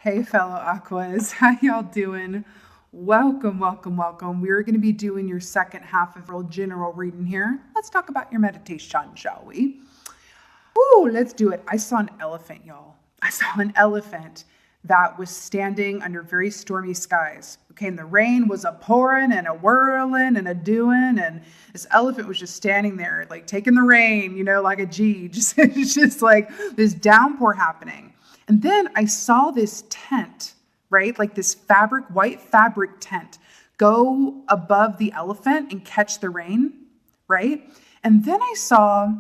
Hey, fellow Aquas, how y'all doing? Welcome, welcome, welcome. We're going to be doing your second half of real general reading here. Let's talk about your meditation, shall we? Ooh, let's do it. I saw an elephant, y'all. I saw an elephant that was standing under very stormy skies. Okay, and the rain was a pouring and a whirling and a doing, and this elephant was just standing there, like taking the rain, like a G. It's just like this downpour happening. And then I saw this tent, right? Like this white fabric tent go above the elephant and catch the rain, right? And then I saw,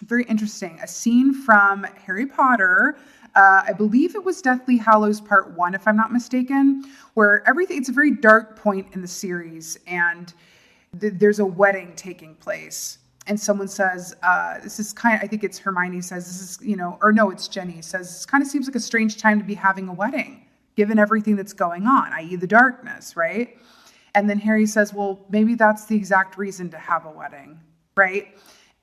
very interesting, a scene from Harry Potter. I believe it was Deathly Hallows Part 1, if I'm not mistaken, where it's a very dark point in the series, and there's a wedding taking place. And someone says, this is I think it's Hermione says, this is, it's Jenny says, this kind of seems like a strange time to be having a wedding, given everything that's going on, i.e. the darkness, right? And then Harry says, well, maybe that's the exact reason to have a wedding, right?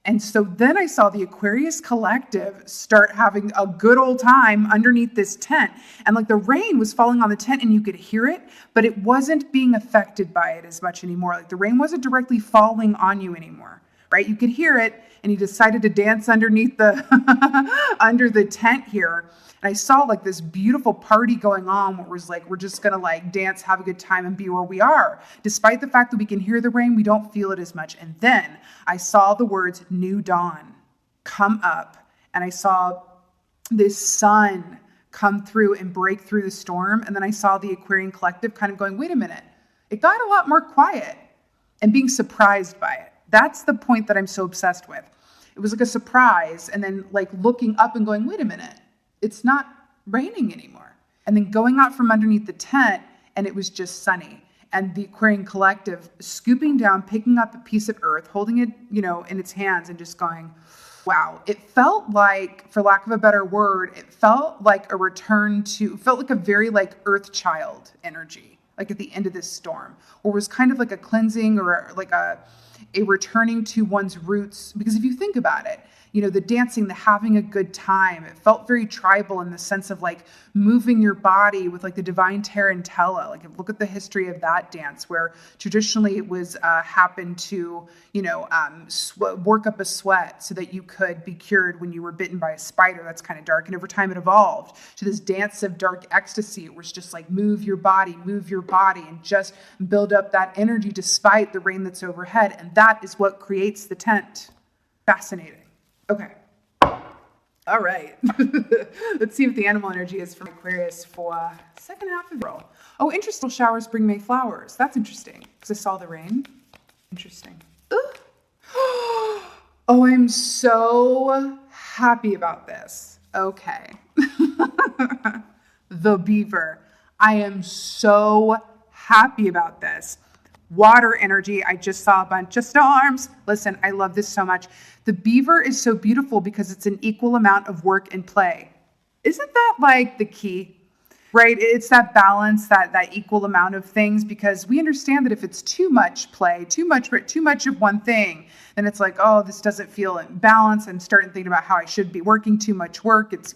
And so then I saw the Aquarius collective start having a good old time underneath this tent. And like the rain was falling on the tent and you could hear it, but it wasn't being affected by it as much anymore. Like the rain wasn't directly falling on you anymore. Right? You could hear it, and he decided to dance underneath under the tent here. And I saw like this beautiful party going on where it was like, we're just going to like dance, have a good time, and be where we are. Despite the fact that we can hear the rain, we don't feel it as much. And then I saw the words new dawn come up, and I saw this sun come through and break through the storm. And then I saw the Aquarian collective kind of going, wait a minute, it got a lot more quiet, and being surprised by it. That's the point that I'm so obsessed with. It was like a surprise, and then like looking up and going, wait a minute, it's not raining anymore. And then going out from underneath the tent, and it was just sunny. And the Aquarian collective scooping down, picking up a piece of earth, holding it, in its hands and just going, wow. It felt like, for lack of a better word, it felt like a very like earth child energy, like at the end of this storm, or was kind of like a cleansing or like a returning to one's roots. Because if you think about it, the dancing, the having a good time, it felt very tribal in the sense of like moving your body with like the divine tarantella. Like look at the history of that dance, where traditionally it was happened to, work up a sweat so that you could be cured when you were bitten by a spider. That's kind of dark. And over time it evolved to this dance of dark ecstasy. It was just like move your body, and just build up that energy despite the rain that's overhead. And that is what creates the tent. Fascinating. Okay. All right. Let's see what the animal energy is from Aquarius for second half of April. Oh, interesting. Showers bring May flowers. That's interesting because I saw the rain. Interesting. Oh, I'm so happy about this. Okay. The beaver. I am so happy about this. Water energy. I just saw a bunch of storms. Listen, I love this so much. The beaver is so beautiful because it's an equal amount of work and play. Isn't that like the key, right? It's that balance, that equal amount of things, because we understand that if it's too much play, too much of one thing, then it's like, oh, this doesn't feel in balance. I'm starting thinking about how I should be working too much work. It's,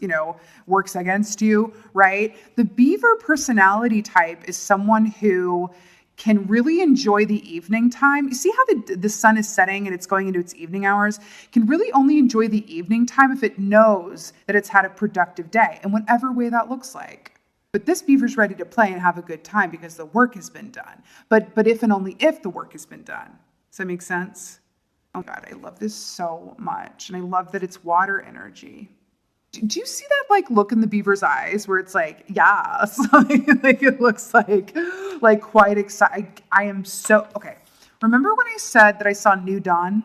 works against you, right? The beaver personality type is someone who can really enjoy the evening time. You see how the sun is setting and it's going into its evening hours? Can really only enjoy the evening time if it knows that it's had a productive day, in whatever way that looks like. But this beaver's ready to play and have a good time because the work has been done. But if and only if the work has been done. Does that make sense? Oh God, I love this so much. And I love that it's water energy. Do you see that like look in the beaver's eyes where it's like, yes, like it looks like quite excited. I am so, okay. Remember when I said that I saw new dawn?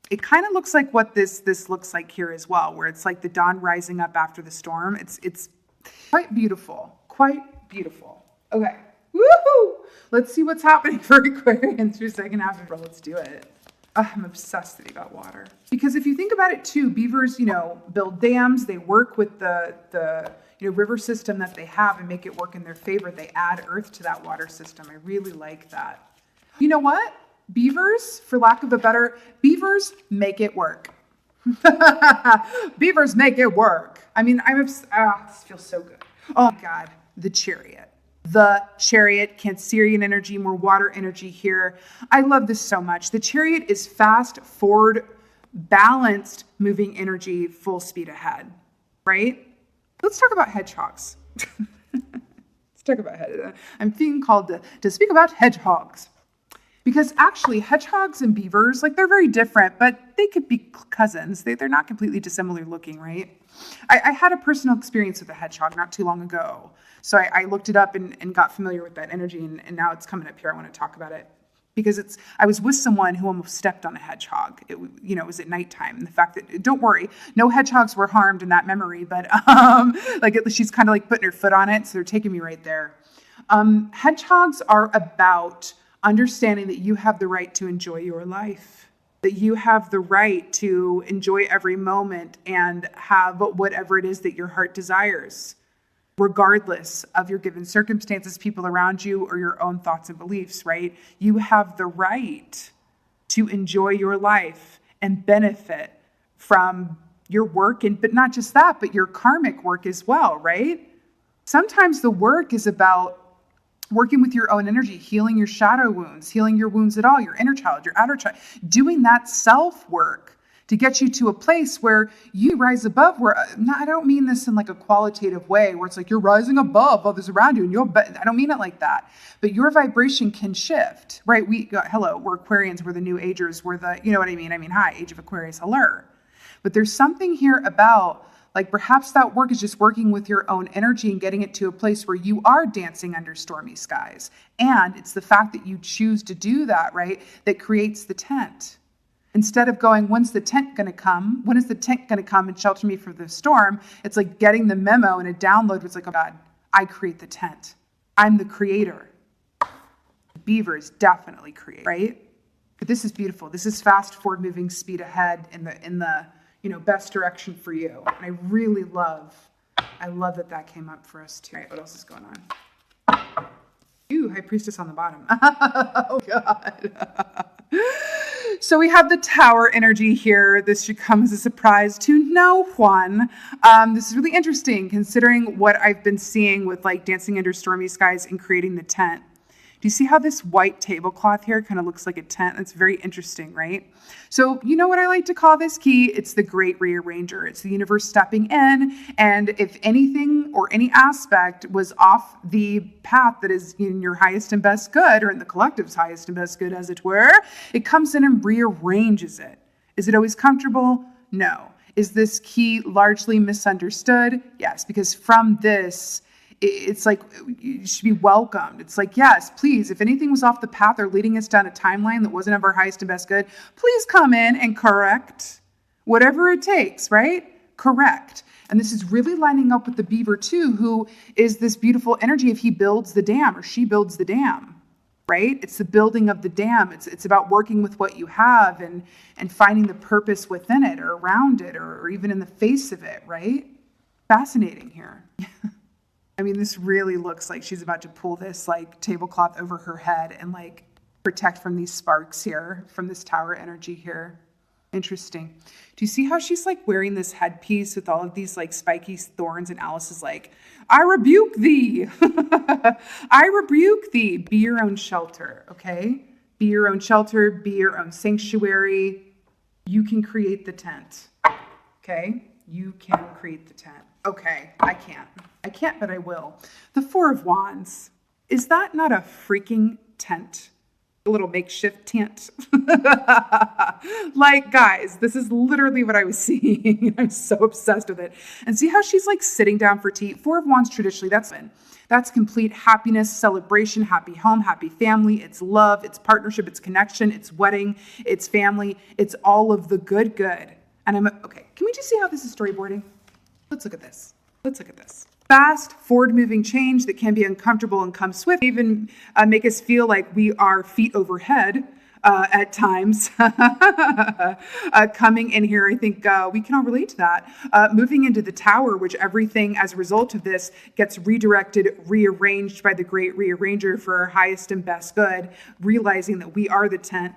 It kind of looks like what this looks like here as well, where it's like the dawn rising up after the storm. It's quite beautiful, Okay. Woohoo! Let's see what's happening for Aquarians through second half of April. Let's do it. I'm obsessed that he got water. Because if you think about it too, beavers, build dams. They work with the river system that they have and make it work in their favor. They add earth to that water system. I really like that. You know what? Beavers, for lack of a better, beavers make it work. Beavers make it work. I mean, this feels so good. Oh my God, the Chariot. The Chariot, Cancerian energy, more water energy here. I love this so much. The Chariot is fast, forward, balanced, moving energy, full speed ahead, right? Let's talk about hedgehogs. Let's talk about hedgehogs. I'm being called to speak about hedgehogs. Because actually, hedgehogs and beavers, like they're very different, but they could be cousins. They're not completely dissimilar looking, right? I had a personal experience with a hedgehog not too long ago. So I looked it up and got familiar with that energy, and now it's coming up here. I want to talk about it. Because I was with someone who almost stepped on a hedgehog. It was at nighttime. And the fact that, don't worry, no hedgehogs were harmed in that memory, but she's kind of like putting her foot on it, so they're taking me right there. Hedgehogs are about understanding that you have the right to enjoy your life, that you have the right to enjoy every moment and have whatever it is that your heart desires, regardless of your given circumstances, people around you, or your own thoughts and beliefs, right? You have the right to enjoy your life and benefit from your work, but not just that, but your karmic work as well, right? Sometimes the work is about working with your own energy, healing your shadow wounds, healing your wounds at all, your inner child, your outer child, doing that self-work to get you to a place where you rise above, I don't mean this in like a qualitative way where it's like you're rising above others around you, and I don't mean it like that, but your vibration can shift, right? We're Aquarians, we're the new agers, you know what I mean? Hi, age of Aquarius, hello. But there's something here about, like, perhaps that work is just working with your own energy and getting it to a place where you are dancing under stormy skies. And it's the fact that you choose to do that, right, that creates the tent. Instead of going, when's the tent going to come? When is the tent going to come and shelter me from the storm? It's like getting the memo and a download where it's like, oh God, I create the tent. I'm the creator. Beavers definitely create, right? But this is beautiful. This is fast forward moving, speed ahead in the best direction for you. And I really love that came up for us too. All right, what else is going on? Ooh, High Priestess on the bottom. Oh God. So we have the Tower energy here. This should come as a surprise to no one. This is really interesting considering what I've been seeing with like dancing under stormy skies and creating the tent. Do you see how this white tablecloth here kind of looks like a tent? That's very interesting, right? So you know what I like to call this key? It's the great rearranger. It's the universe stepping in. And if anything or any aspect was off the path that is in your highest and best good, or in the collective's highest and best good, as it were, it comes in and rearranges it. Is it always comfortable? No. Is this key largely misunderstood? Yes, because from this, it's like you should be welcomed. It's like, yes, please, if anything was off the path or leading us down a timeline that wasn't of our highest and best good, please come in and correct whatever it takes, right? Correct. And this is really lining up with the beaver too, who is this beautiful energy if he builds the dam or she builds the dam, right? It's the building of the dam. It's about working with what you have and finding the purpose within it or around it or even in the face of it, right? Fascinating here. This really looks like she's about to pull this like tablecloth over her head and like protect from these sparks here, from this Tower energy here. Interesting. Do you see how she's like wearing this headpiece with all of these like spiky thorns, and Alice is like, I rebuke thee. I rebuke thee. Be your own shelter, okay? Be your own shelter, be your own sanctuary. You can create the tent, okay? You can create the tent. Okay, I can't, but I will. The Four of Wands. Is that not a freaking tent? A little makeshift tent. Like, guys, this is literally what I was seeing. I'm so obsessed with it. And see how she's like sitting down for tea? Four of Wands traditionally, that's complete happiness, celebration, happy home, happy family. It's love, it's partnership, it's connection, it's wedding, it's family. It's all of the good. And okay, can we just see how this is storyboarding? Let's look at this. Fast, forward-moving change that can be uncomfortable and come swift, even make us feel like we are feet overhead at times. Coming in here, I think we can all relate to that. Moving into the Tower, which everything as a result of this gets redirected, rearranged by the great rearranger for our highest and best good, realizing that we are the tent.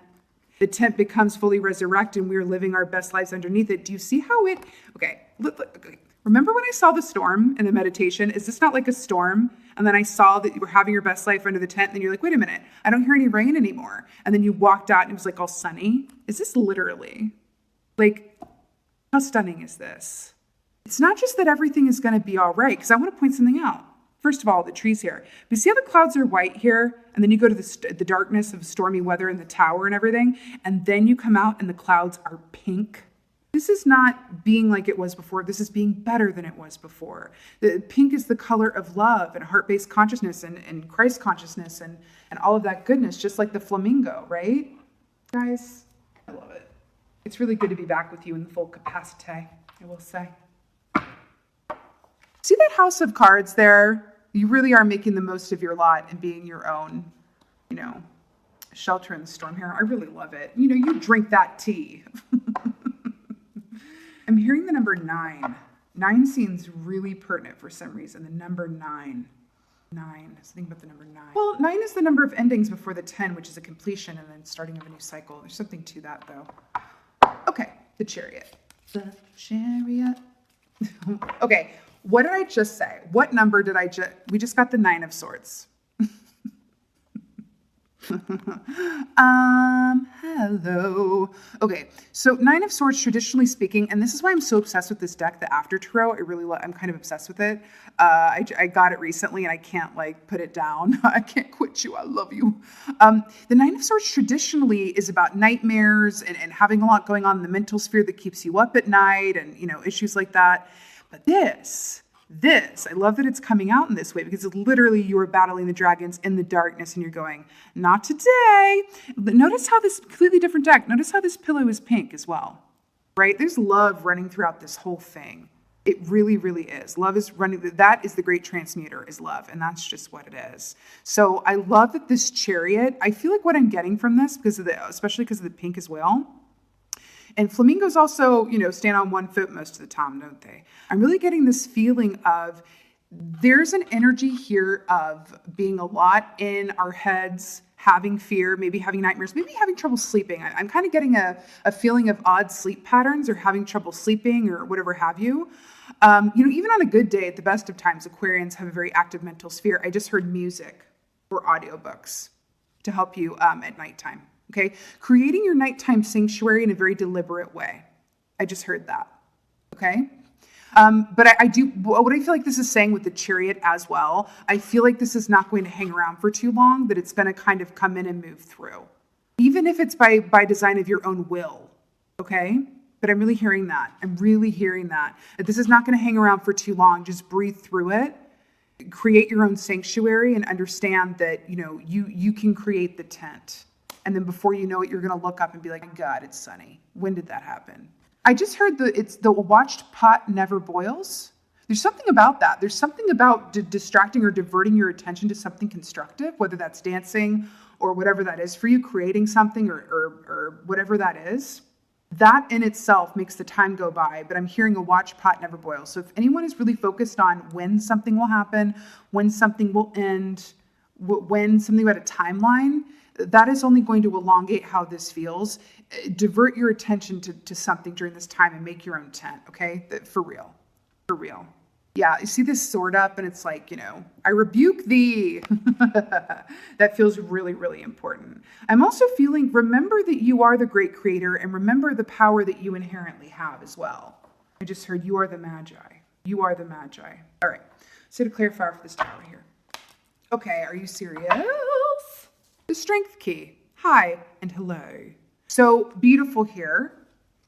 The tent becomes fully resurrected and we are living our best lives underneath it. Do you see how it... Okay, look. Remember when I saw the storm in the meditation? Is this not like a storm? And then I saw that you were having your best life under the tent. And then you're like, wait a minute, I don't hear any rain anymore. And then you walked out and it was like all sunny. Is this literally? Like, how stunning is this? It's not just that everything is going to be all right, because I want to point something out. First of all, the trees here. But see how the clouds are white here? And then you go to the darkness of stormy weather in the tower and everything. And then you come out and the clouds are pink. This is not being like it was before. This is being better than it was before. The pink is the color of love and heart-based consciousness and Christ consciousness and all of that goodness, just like the flamingo, right? Guys, I love it. It's really good to be back with you in the full capacity, I will say. See that house of cards there? You really are making the most of your lot and being your own, shelter in the storm here. I really love it. You drink that tea. I'm hearing the number 9. 9 seems really pertinent for some reason. The number 9. 9. Let's think about the number 9. Well, 9 is the number of endings before the 10, which is a completion and then starting of a new cycle. There's something to that, though. Okay, the Chariot. The Chariot. Okay, what did I just say? What number did I just... We just got the 9 of Swords. Hello. Okay, so 9 of Swords, traditionally speaking, and this is why I'm so obsessed with this deck, the After Tarot. I'm kind of obsessed with it. I got it recently and I can't put it down. I can't quit you. I love you. The 9 of Swords traditionally is about nightmares and having a lot going on in the mental sphere that keeps you up at night and, issues like that. But this, I love that it's coming out in this way because it's literally you are battling the dragons in the darkness and you're going, not today. But notice how this completely different deck, notice how this pillow is pink as well, right? There's love running throughout this whole thing. It really, really is. Love is running. That is the great transmuter is love. And that's just what it is. So I love that this Chariot, I feel like what I'm getting from this, especially because of the pink as well. And flamingos also, stand on one foot most of the time, don't they? I'm really getting this feeling of there's an energy here of being a lot in our heads, having fear, maybe having nightmares, maybe having trouble sleeping. I'm kind of getting a feeling of odd sleep patterns or having trouble sleeping or whatever have you. Even on a good day, at the best of times, Aquarians have a very active mental sphere. I just heard music or audiobooks to help you at nighttime. Okay, creating your nighttime sanctuary in a very deliberate way. I just heard that. Okay, but I do. What I feel like this is saying with the Chariot as well. I feel like this is not going to hang around for too long. That it's going to kind of come in and move through, even if it's by design of your own will. Okay, but I'm really hearing that. I'm really hearing that this is not going to hang around for too long. Just breathe through it. Create your own sanctuary and understand that you can create the tent. And then before you know it, you're going to look up and be like, God, it's sunny. When did that happen? I just heard it's the watched pot never boils. There's something about that. There's something about distracting or diverting your attention to something constructive, whether that's dancing or whatever that is for you, creating something or whatever that is. That in itself makes the time go by, but I'm hearing a watch pot never boils. So if anyone is really focused on when something will happen, when something will end, when something about a timeline, that is only going to elongate how this feels. Divert your attention to something during this time and make your own tent, okay? For real. For real. Yeah, you see this sword up and it's like, I rebuke thee. That feels really, really important. I'm also feeling, remember that you are the great creator and remember the power that you inherently have as well. I just heard you are the Magi. You are the Magi. All right, so to clarify for this tower here. Okay, are you serious? The Strength key. Hi and hello. So beautiful here.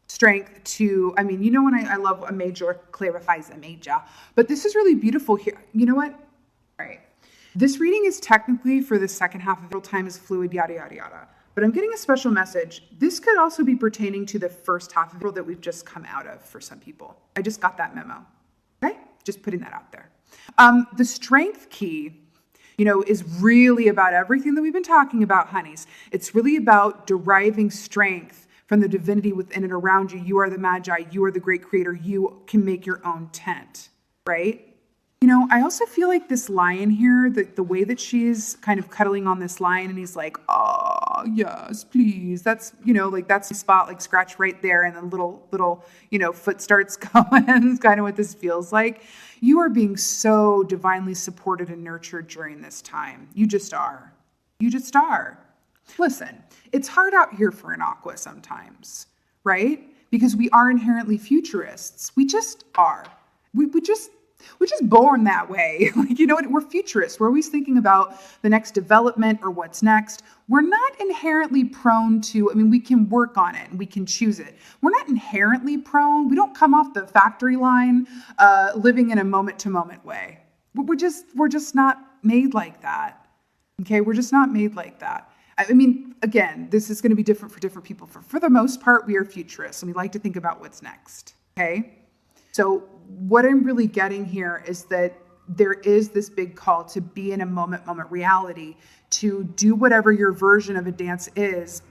Strength to, when I love a major clarifies a major, but this is really beautiful here. You know what? All right. This reading is technically for the second half of real time is fluid, yada, yada, yada. But I'm getting a special message. This could also be pertaining to the first half of April that we've just come out of for some people. I just got that memo. Okay? Just putting that out there. The Strength key, is really about everything that we've been talking about, honeys. It's really about deriving strength from the divinity within and around you. You are the Magi. You are the great creator. You can make your own tent, right? You know, I also feel like this lion here, the way that she's kind of cuddling on this lion and he's like, oh, yes, please. That's, you know, like that's the spot, like scratch right there. And then little, you know, foot starts going. It's kind of what this feels like. You are being so divinely supported and nurtured during this time. You just are. You just are. Listen, it's hard out here for an Aqua sometimes, right? Because we are inherently futurists. We just are. We're just born that way. Like, you know what? We're futurists. We're always thinking about the next development or what's next. We're not inherently prone to, I mean, we can work on it and we can choose it. We're not inherently prone. We don't come off the factory line living in a moment-to-moment way. We're just not made like that. Okay? We're just not made like that. I mean, again, this is going to be different for different people. For the most part, we are futurists and we like to think about what's next. Okay? So what I'm really getting here is that there is this big call to be in a moment reality, to do whatever your version of a dance is.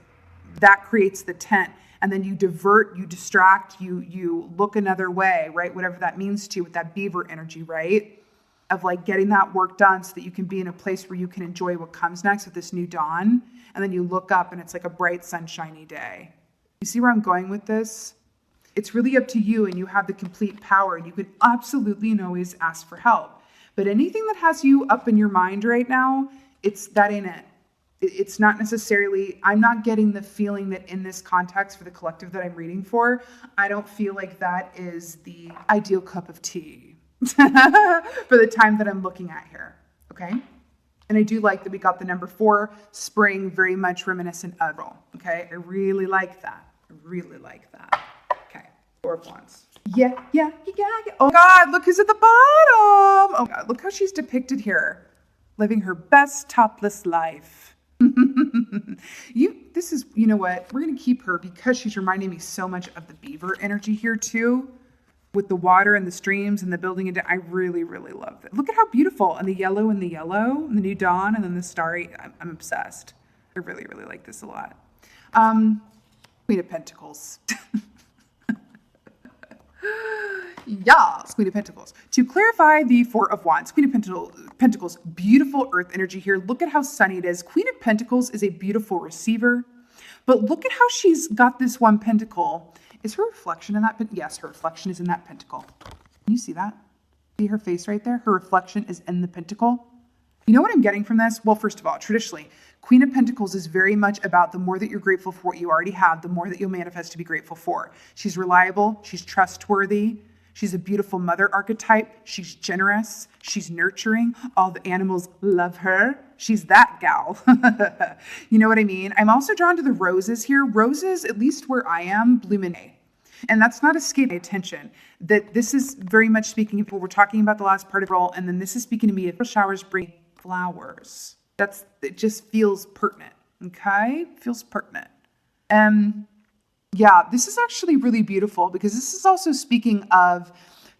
That creates the tent. And then you divert, you distract, you look another way, right? Whatever that means to you with that beaver energy, right? Of like getting that work done so that you can be in a place where you can enjoy what comes next with this new dawn. And then you look up and it's like a bright, sunshiny day. You see where I'm going with this? It's really up to you and you have the complete power. You can absolutely and always ask for help. But anything that has you up in your mind right now, that ain't it. It's not necessarily, I'm not getting the feeling that in this context for the collective that I'm reading for, I don't feel like that is the ideal cup of tea for the time that I'm looking at here. Okay. And I do like that we got the number 4, spring, very much reminiscent of April. Okay. I really like that. I really like that. 4 of Wands. Yeah. Oh God, look who's at the bottom. Oh God, look how she's depicted here. Living her best topless life. You know what? We're going to keep her because she's reminding me so much of the beaver energy here too. With the water and the streams and the building. I really, really love it. Look at how beautiful. And the yellow and the new dawn and then the starry. I'm obsessed. I really, really like this a lot. Queen of Pentacles. Yes, Queen of Pentacles. To clarify the 4 of Wands, Queen of Pentacles, beautiful earth energy here. Look at how sunny it is. Queen of Pentacles is a beautiful receiver, but look at how she's got this one pentacle. Is her reflection in that? Yes, her reflection is in that pentacle. Can you see that? See her face right there? Her reflection is in the pentacle. You know what I'm getting from this? Well, first of all, traditionally, Queen of Pentacles is very much about the more that you're grateful for what you already have, the more that you'll manifest to be grateful for. She's reliable. She's trustworthy. She's a beautiful mother archetype. She's generous. She's nurturing. All the animals love her. She's that gal. You know what I mean? I'm also drawn to the roses here. Roses, at least where I am, bloom in May. And that's not escaping attention. That this is very much speaking of what we're talking about the last part of April, and then this is speaking to me of showers bring flowers. It just feels pertinent. Okay? Feels pertinent. Yeah, this is actually really beautiful because this is also speaking of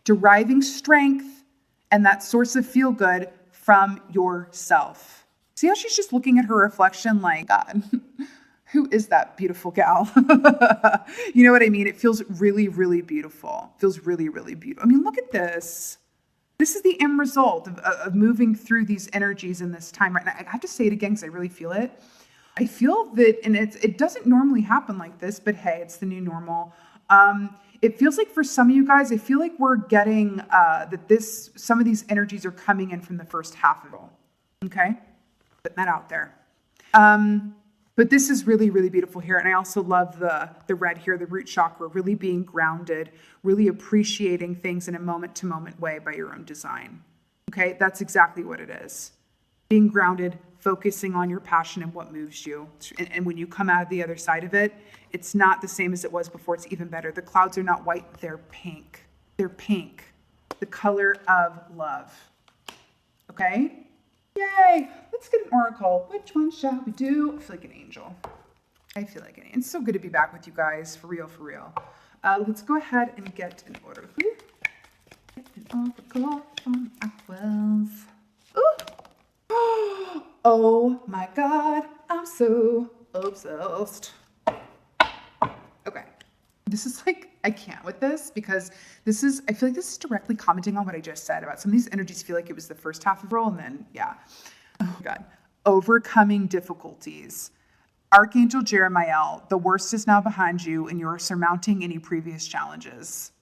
deriving strength and that source of feel good from yourself. See how she's just looking at her reflection like, God, who is that beautiful gal? You know what I mean? It feels really, really beautiful. It feels really, really beautiful. I mean, look at this. This is the end result of moving through these energies in this time right now. I have to say it again because I really feel it. I feel that, and it doesn't normally happen like this, but hey, it's the new normal. It feels like for some of you guys, I feel like we're getting that some of these energies are coming in from the first half of it. Okay? Putting that out there. But this is really, really beautiful here. And I also love the red here, the root chakra, really being grounded, really appreciating things in a moment-to-moment way by your own design. Okay? That's exactly what it is. Being grounded, focusing on your passion and what moves you. And when you come out of the other side of it, it's not the same as it was before. It's even better. The clouds are not white. They're pink. They're pink. The color of love. Okay? Yay! Let's get an oracle. Which one shall we do? I feel like an angel. It's so good to be back with you guys. For real, for real. Let's go ahead and get an oracle. Get an oracle from Aquarius. Ooh! Oh my God, I'm so obsessed. Okay, this is like, I can't with this because this is, I feel like this is directly commenting on what I just said about some of these energies. Feel like it was the first half of role, and then, yeah. Oh God. Overcoming difficulties. Archangel Jeremiah, the worst is now behind you and you're surmounting any previous challenges.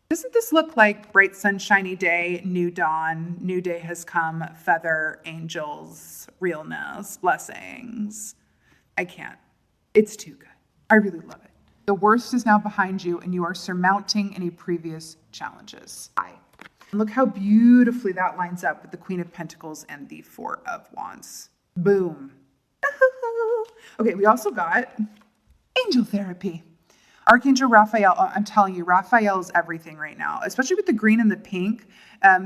Doesn't this look like bright sunshiny day, new dawn, new day has come, feather, angels, realness, blessings? I can't. It's too good. I really love it. The worst is now behind you and you are surmounting any previous challenges. Look how beautifully that lines up with the Queen of Pentacles and the Four of Wands. Boom. Okay, we also got angel therapy. Archangel Raphael, I'm telling you, Raphael is everything right now, especially with the green and the pink.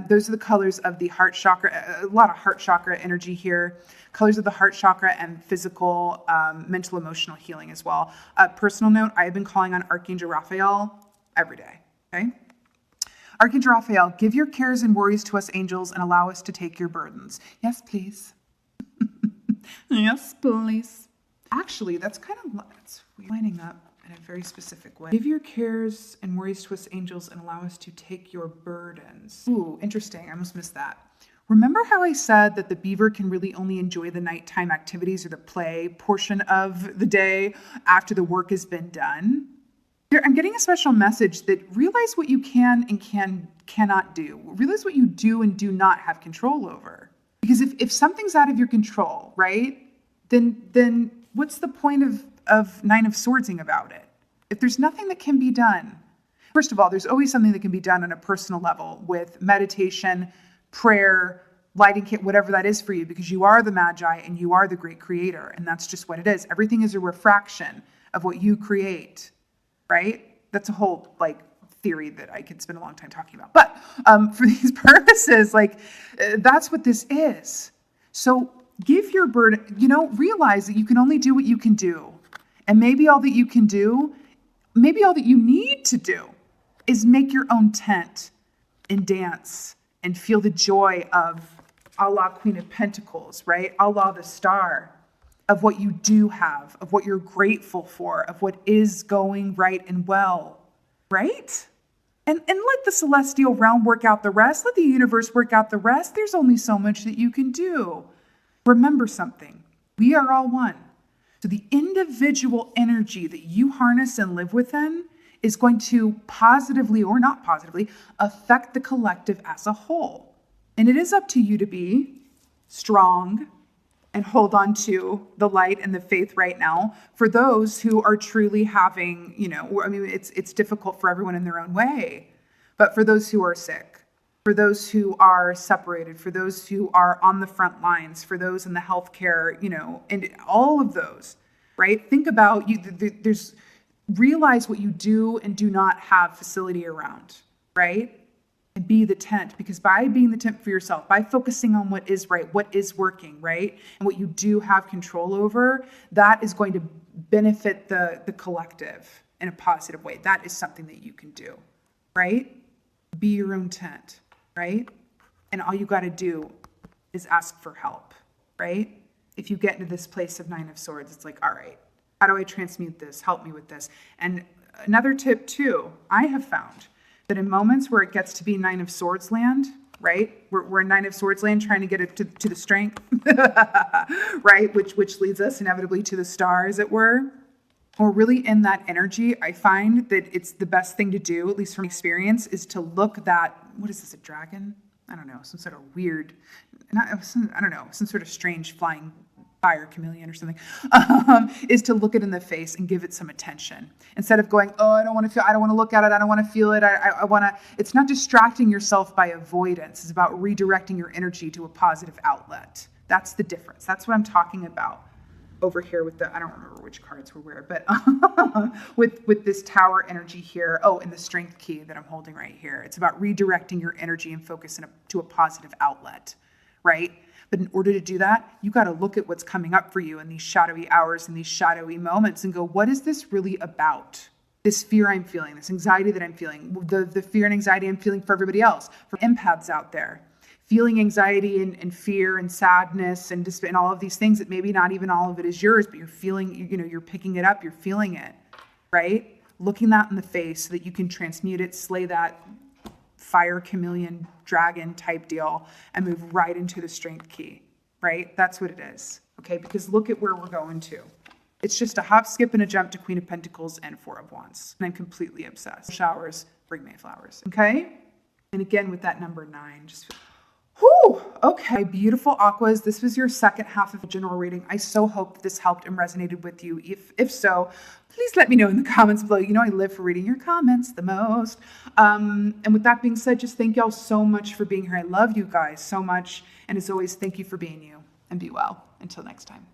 Those are the colors of the heart chakra, a lot of heart chakra energy here. Colors of the heart chakra and physical, mental, emotional healing as well. Personal note, I've been calling on Archangel Raphael every day, okay? Archangel Raphael, give your cares and worries to us angels and allow us to take your burdens. Yes, please. Yes, please. Actually, that's kind of lining up in a very specific way. Give your cares and worries to us angels and allow us to take your burdens. Ooh, interesting. I almost missed that. Remember how I said that the beaver can really only enjoy the nighttime activities or the play portion of the day after the work has been done? I'm getting a special message that realize what you can and cannot do. Realize what you do and do not have control over. Because if something's out of your control, right, then what's the point of Nine of Swordsing about it? If there's nothing that can be done, first of all, there's always something that can be done on a personal level with meditation, prayer, lighting kit, whatever that is for you, because you are the Magi and you are the great creator. And that's just what it is. Everything is a refraction of what you create, right? That's a whole theory that I could spend a long time talking about. But for these purposes, that's what this is. So give your burden, realize that you can only do what you can do. And maybe all that you can do, maybe all that you need to do is make your own tent and dance and feel the joy of a la Queen of Pentacles, right? A la the Star, of what you do have, of what you're grateful for, of what is going right and well, right? And let the celestial realm work out the rest. Let the universe work out the rest. There's only so much that you can do. Remember something. We are all one. So the individual energy that you harness and live within is going to positively or not positively affect the collective as a whole. And it is up to you to be strong and hold on to the light and the faith right now for those who are truly having, it's difficult for everyone in their own way, but for those who are sick, for those who are separated, for those who are on the front lines, for those in the healthcare, and all of those, right? Think about realize what you do and do not have facility around, right? And be the tent, because by being the tent for yourself, by focusing on what is right, what is working, right? And what you do have control over, that is going to benefit the collective in a positive way. That is something that you can do, right? Be your own tent, right? And all you got to do is ask for help, right? If you get into this place of Nine of Swords, it's like, all right, how do I transmute this? Help me with this. And another tip too, I have found that in moments where it gets to be Nine of Swords land, right? We're in Nine of Swords land trying to get it to the strength, right? Which leads us inevitably to the Star, as it were. Or really in that energy, I find that it's the best thing to do, at least from experience, is to look that, what is this, a dragon? I don't know, some sort of weird, some sort of strange flying fire chameleon or something, is to look it in the face and give it some attention. Instead of going, oh, I don't want to look at it, I don't want to feel it, I want to, it's not distracting yourself by avoidance. It's about redirecting your energy to a positive outlet. That's the difference. That's what I'm talking about over here with I don't remember which cards were where, but with this Tower energy here. Oh, and the Strength key that I'm holding right here. It's about redirecting your energy and focus to a positive outlet, right? But in order to do that, you got to look at what's coming up for you in these shadowy hours and these shadowy moments and go, what is this really about? This fear I'm feeling, this anxiety that I'm feeling, the fear and anxiety I'm feeling for everybody else, for empaths out there, feeling anxiety and fear and sadness and all of these things that maybe not even all of it is yours, but you're feeling, you're picking it up, you're feeling it, right? looking that in the face so that you can transmute it, slay that fire chameleon dragon type deal, and move right into the strength key, right? That's what it is, okay? Because look at where we're going to. It's just a hop, skip, and a jump to Queen of Pentacles and Four of Wands. And I'm completely obsessed. Showers bring Mayflowers, okay? And again, with that number 9, just... Whew, okay, beautiful Aquas. This was your second half of a general reading. I so hope this helped and resonated with you. If so, please let me know in the comments below. You know I live for reading your comments the most. And with that being said, just thank y'all so much for being here. I love you guys so much. And as always, thank you for being you. And be well. Until next time.